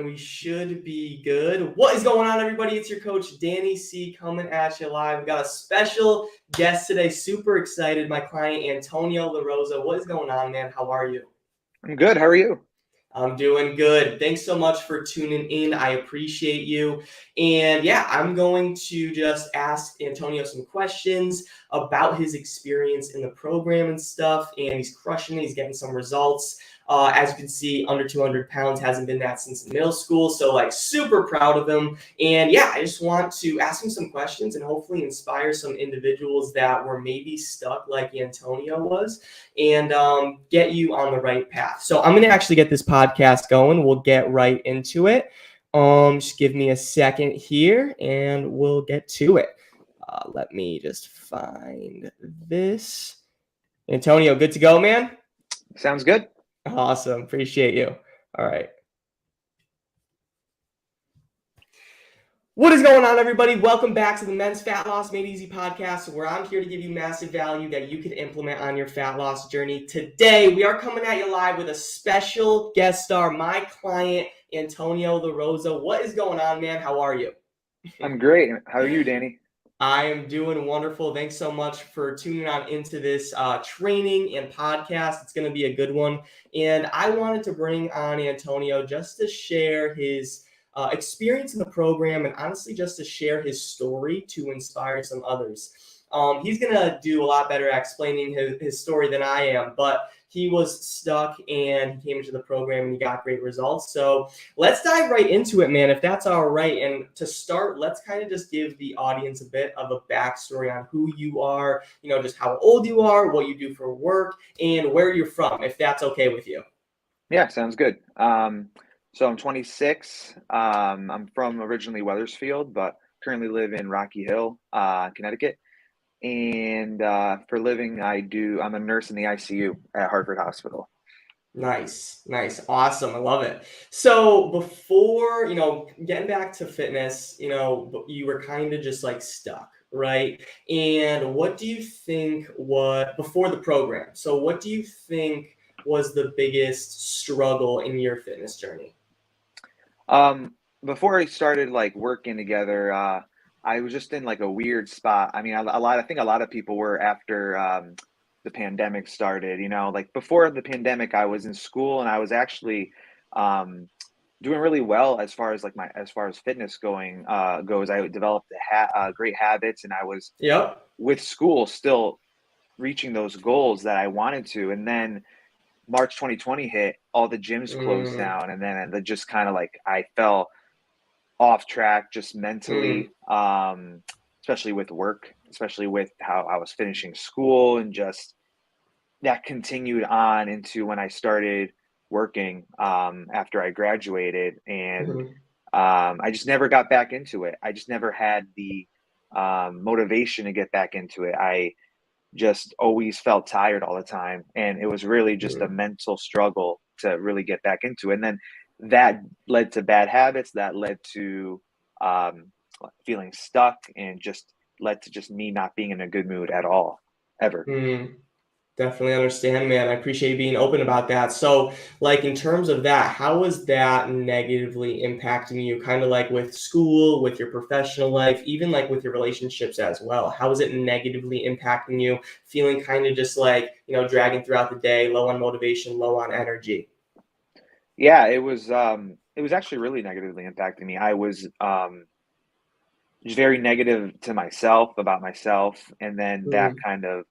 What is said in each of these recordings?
We should be good. What is going on, everybody? It's your coach, Danny C, coming at you live. We got a special guest today. Super excited. My client, Antonio LaRosa. What is going on, man? How are you? I'm good. How are you? I'm doing good. Thanks so much for tuning in. I appreciate you. And yeah, I'm going to just ask Antonio some questions about his experience in the program and stuff. And he's crushing it. He's getting some results. As you can see, under 200 pounds, hasn't been that since middle school. So, like, super proud of him. And yeah, I just want to ask him some questions and hopefully inspire some individuals that were maybe stuck like Antonio was and get you on the right path. So I'm going to actually get this podcast going. We'll get right into it. Just give me a second here and we'll get to it. Let me just find this. Antonio, good to go, man? Sounds good. Awesome. Appreciate you. All right. What is going on, everybody? Welcome back to the Men's Fat Loss Made Easy podcast, where I'm here to give you massive value that you can implement on your fat loss journey. Today, we are coming at you live with a special guest star, my client, Antonio LaRosa. What is going on, man? How are you? I'm great. How are you, Danny? I am doing wonderful. Thanks so much for tuning on into this training and podcast. It's going to be a good one. And I wanted to bring on Antonio just to share his experience in the program and honestly just to share his story to inspire some others. He's going to do a lot better at explaining his story than I am, but he was stuck and he came into the program and he got great results. So let's dive right into it, man, if that's all right. And to start, let's kind of just give the audience a bit of a backstory on who you are, just how old you are, what you do for work, and where you're from, if that's okay with you. Yeah, sounds good. So I'm 26. I'm from originally Wethersfield, but currently live in Rocky Hill, Connecticut. And for living, I'm a nurse in the ICU at Hartford Hospital. Nice. Awesome. I love it. So before, getting back to fitness, you were kind of just like stuck, right? And what do you think before the program? So what do you think was the biggest struggle in your fitness journey? Before I started like working together, I was just in like a weird spot. I mean, I think a lot of people were after the pandemic started. Like before the pandemic, I was in school and I was actually doing really well as far as fitness goes. I developed great habits, and I was Yep. with school still reaching those goals that I wanted to. And then March 2020 hit, all the gyms closed down, and then just kind of like I fell off track just mentally, especially with work, especially with how I was finishing school, and just that continued on into when I started working after I graduated, and I just never got back into it. I just never had the motivation to get back into it. I just always felt tired all the time, and it was really just a mental struggle to really get back into it. And then that led to bad habits, that led to feeling stuck, and just led to just me not being in a good mood at all, ever. Definitely understand, man. I appreciate you being open about that. So, like, in terms of that, how is that negatively impacting you, kind of like with school, with your professional life, even like with your relationships as well? How is it negatively impacting you, feeling kind of just like, dragging throughout the day, low on motivation, low on energy? Yeah, it was actually really negatively impacting me. I was just very negative to myself, about myself, and then that kind of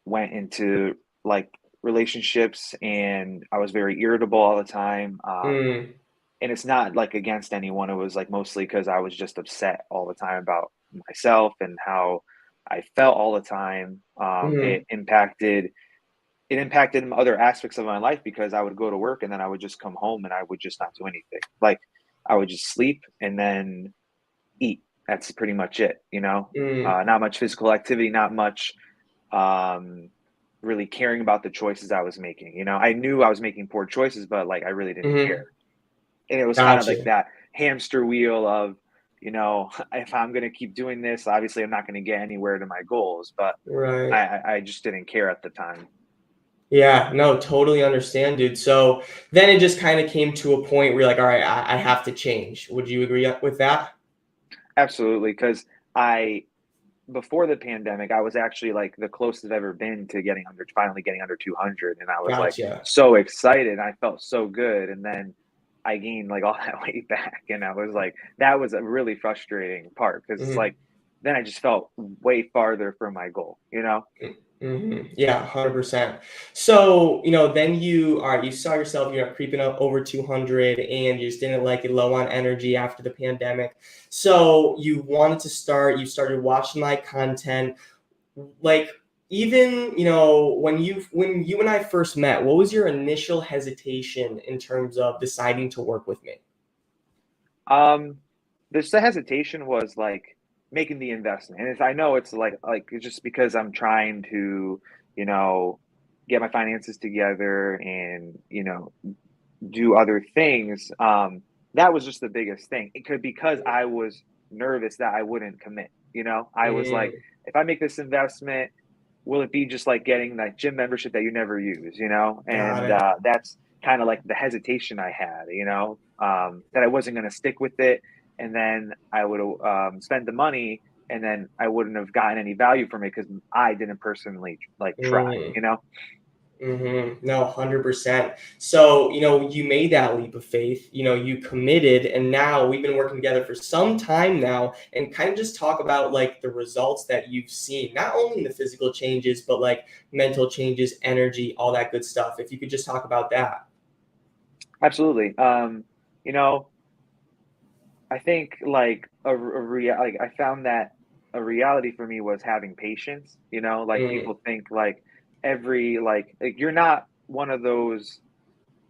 went into like relationships, and I was very irritable all the time. And it's not like against anyone. It was like mostly because I was just upset all the time about myself and how I felt all the time. It impacted other aspects of my life, because I would go to work and then I would just come home and I would just not do anything. Like I would just sleep and then eat. That's pretty much it. Not much physical activity, not much really caring about the choices I was making. I knew I was making poor choices, but like I really didn't care. And it was kind of like Gotcha. that hamster wheel of, if I'm going to keep doing this, obviously I'm not going to get anywhere to my goals, but Right. I just didn't care at the time. Yeah, no, totally understand, dude. So then it just kind of came to a point where you're like, all right, I have to change. Would you agree with that? Absolutely, because I before the pandemic, I was actually like the closest I've ever been to getting under finally getting under 200, and I was like Gotcha. so excited. I felt so good, and then I gained like all that weight back, and I was like, that was a really frustrating part because it's Mhm. like then I just felt way farther from my goal, you know? Yeah, 100%. So, then all right, you saw yourself, creeping up over 200 and you just didn't like it, low on energy after the pandemic. So you wanted to you started watching my content. Like, even, when you and I first met, what was your initial hesitation in terms of deciding to work with me? Um, the hesitation was like making the investment, and I know it's like it's just because I'm trying to, you know, get my finances together and do other things. That was just the biggest thing. It could because I was nervous that I wouldn't commit. I was like, Mm, if I make this investment, will it be just like getting that gym membership that you never use? got And it. that's kind of like the hesitation I had. That I wasn't going to stick with it, and then I would spend the money, and then I wouldn't have gotten any value from it because I didn't personally like try. Mm. No, 100%. So, you made that leap of faith, you committed, and now we've been working together for some time now and kind of just talk about like the results that you've seen, not only in the physical changes, but like mental changes, energy, all that good stuff. If you could just talk about that. Absolutely. You know, I think like I found that a reality for me was having patience. Like Mm, people think like like you're not one of those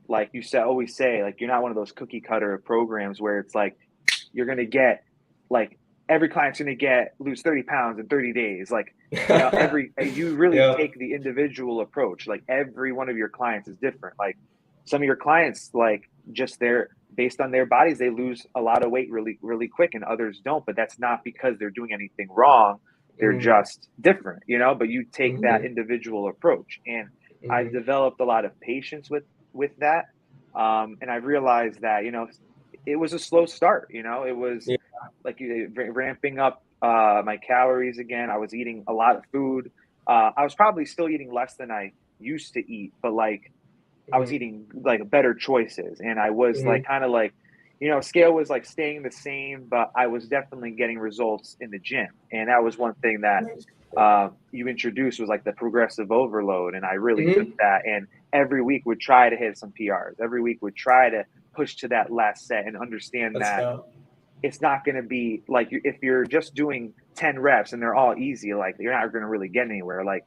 like you said always say like you're not one of those cookie cutter programs where it's like you're gonna get like every client's gonna get lose 30 pounds in 30 days. Like every you really yeah. take the individual approach. Like every one of your clients is different. Like some of your clients like just their based on their bodies they lose a lot of weight really really quick and others don't, but that's not because they're doing anything wrong. They're Mm, just different, but you take that mhm, individual approach, and I've mhm. developed a lot of patience with that. And I realized that it was a slow start. It was Yeah. like ramping up my calories again. I was eating a lot of food. I was probably still eating less than I used to eat, but like I was Mhm, eating like better choices, and I was like mhm. kind of like scale was like staying the same, but I was definitely getting results in the gym, and that was one thing that Nice. you introduced was like the progressive overload, and I really took Mhm. that, and every week would try to hit some PRs. Every week would try to push to that last set and understand Let's that go. it's not going to be like if you're just doing 10 reps and they're all easy, like you're not going to really get anywhere. Like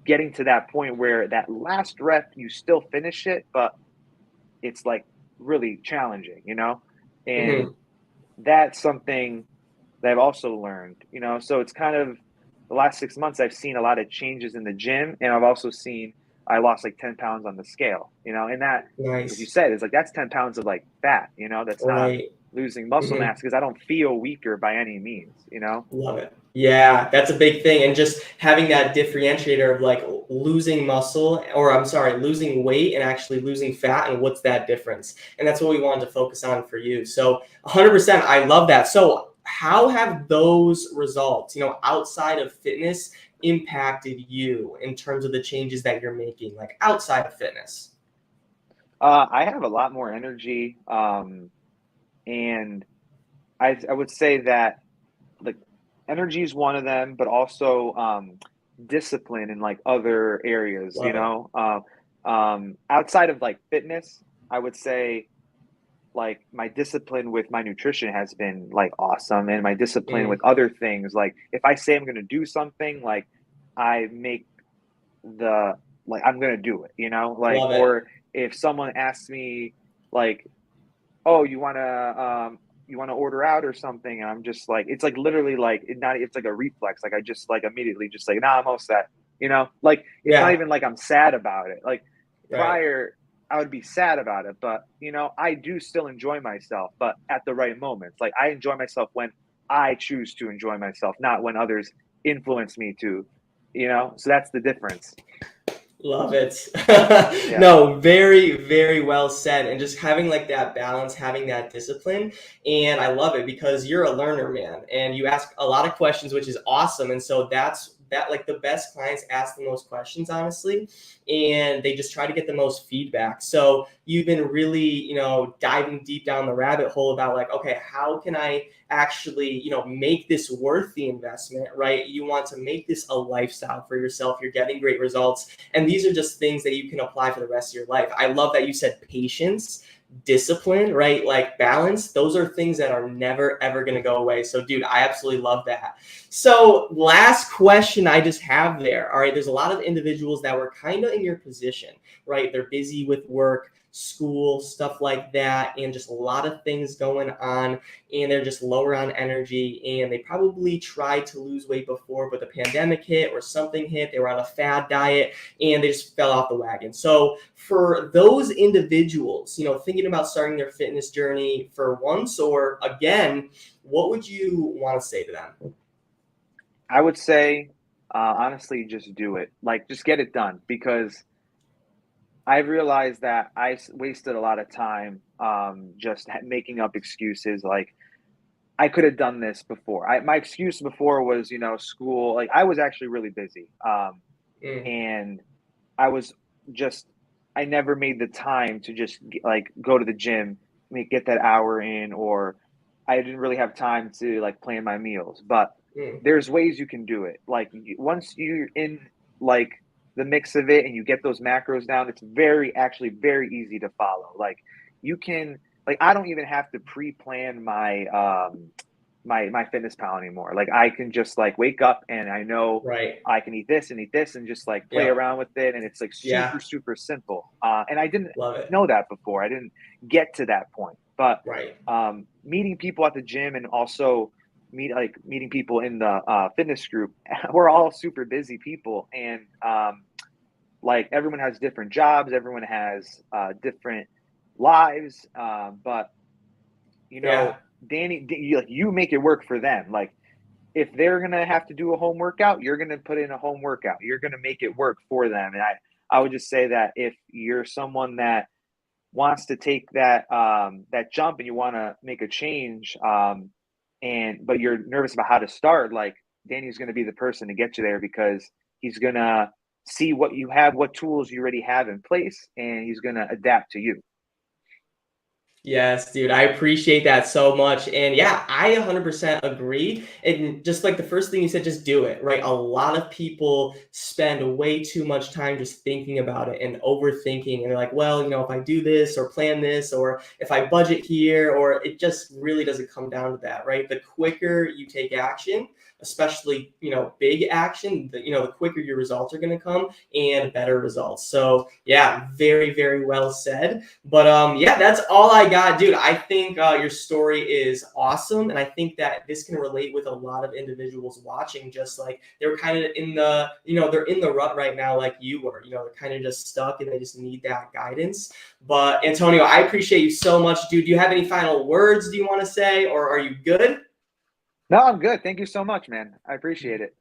getting to that point where that last rep you still finish it, but it's like really challenging, and Mhm. that's something that I've also learned, so it's kind of the last 6 months I've seen a lot of changes in the gym, and I've also seen I lost like 10 pounds on the scale, and that, like you Nice. said, is like that's 10 pounds of like fat, that's not Right. losing muscle Mhm. mass because I don't feel weaker by any means. Love it. Yeah, that's a big thing. And just having that differentiator of like losing muscle, or I'm sorry, losing weight and actually losing fat, and what's that difference? And that's what we wanted to focus on for you. So 100%, I love that. So, how have those results, outside of fitness, impacted you in terms of the changes that you're making, like outside of fitness? I have a lot more energy, and I would say that like energy is one of them, but also discipline in like other areas, Love it. outside of like fitness, I would say like my discipline with my nutrition has been like awesome, and my discipline Mm, with other things. Like if I say I'm going to do something, like I make the like I'm going to do it, like, love it. or if someone asks me like, oh, you want to order out or something, and I'm just like, it's like literally like it's like a reflex, like I just like immediately just like, nah, I'm all set, like it's not Yeah, even like I'm sad about it. Like right. prior I would be sad about it, but I do still enjoy myself, but at the right moments. Like I enjoy myself when I choose to enjoy myself, not when others influence me to, so that's the difference. Love it. Yeah. No, very, very well said. And just having like that balance, having that discipline. And I love it because you're a learner, man. And you ask a lot of questions, which is awesome. And so that's that, like the best clients ask the most questions, honestly. And they just try to get the most feedback. So you've been really, diving deep down the rabbit hole about like, okay, how can I actually, make this worth the investment, right? You want to make this a lifestyle for yourself. You're getting great results. And these are just things that you can apply for the rest of your life. I love that you said patience, discipline, right? Like balance. Those are things that are never, ever going to go away. So, dude, I absolutely love that. So, last question I just have there. All right. There's a lot of individuals that were kind of in your position, right? They're busy with work, school, stuff like that, and just a lot of things going on, and they're just lower on energy, and they probably tried to lose weight before, but the pandemic hit or something hit, they were on a fad diet, and they just fell off the wagon. So for those individuals, thinking about starting their fitness journey for once or again, what would you want to say to them? I would say, honestly, just do it. Like, just get it done because I've realized that wasted a lot of time just making up excuses. Like, I could have done this before. My excuse before was, school. Like, I was actually really busy. Mm, And I was just I never made the time to just like go to the gym, get that hour in, or I didn't really have time to like plan my meals. But mm. there's ways you can do it. Like once you're in like the mix of it and you get those macros down, it's actually very easy to follow. Like you can like I don't even have to pre-plan my fitness pal anymore. Like I can just like wake up and I know Right. I can eat this and eat this and just like play Yep. around with it. And it's like Yeah. super, super simple. And I didn't Love it. know that before. I didn't get to that point. But Right. meeting people at the gym and also meeting people in the fitness group, we're all super busy people. And like everyone has different jobs, everyone has different lives. But you Yeah. know, you make it work for them. Like if they're gonna have to do a home workout, you're gonna put in a home workout. You're gonna make it work for them. And I would just say that if you're someone that wants to take that jump and you want to make a change, but you're nervous about how to start, like Danny's gonna be the person to get you there because he's gonna see what you have, what tools you already have in place, and he's gonna adapt to you. Yes, dude, I appreciate that so much. And yeah, I 100% agree. And just like the first thing you said, just do it, right? A lot of people spend way too much time just thinking about it and overthinking. And they're like, well, if I do this or plan this, or if I budget here, or it just really doesn't come down to that, right? The quicker you take action, especially, big action, the quicker your results are going to come and better results. So yeah, very, very well said. But yeah, that's all I got, dude. I think your story is awesome, and I think that this can relate with a lot of individuals watching. Just like they're kind of in the, they're in the rut right now, like you were. They're kind of just stuck, and they just need that guidance. But Antonio, I appreciate you so much, dude. Do you have any final words? Do you want to say, or are you good? No, I'm good. Thank you so much, man. I appreciate it.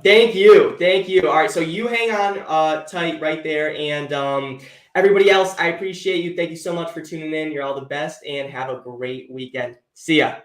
Thank you. Thank you. All right. So you hang on tight right there. And everybody else, I appreciate you. Thank you so much for tuning in. You're all the best and have a great weekend. See ya.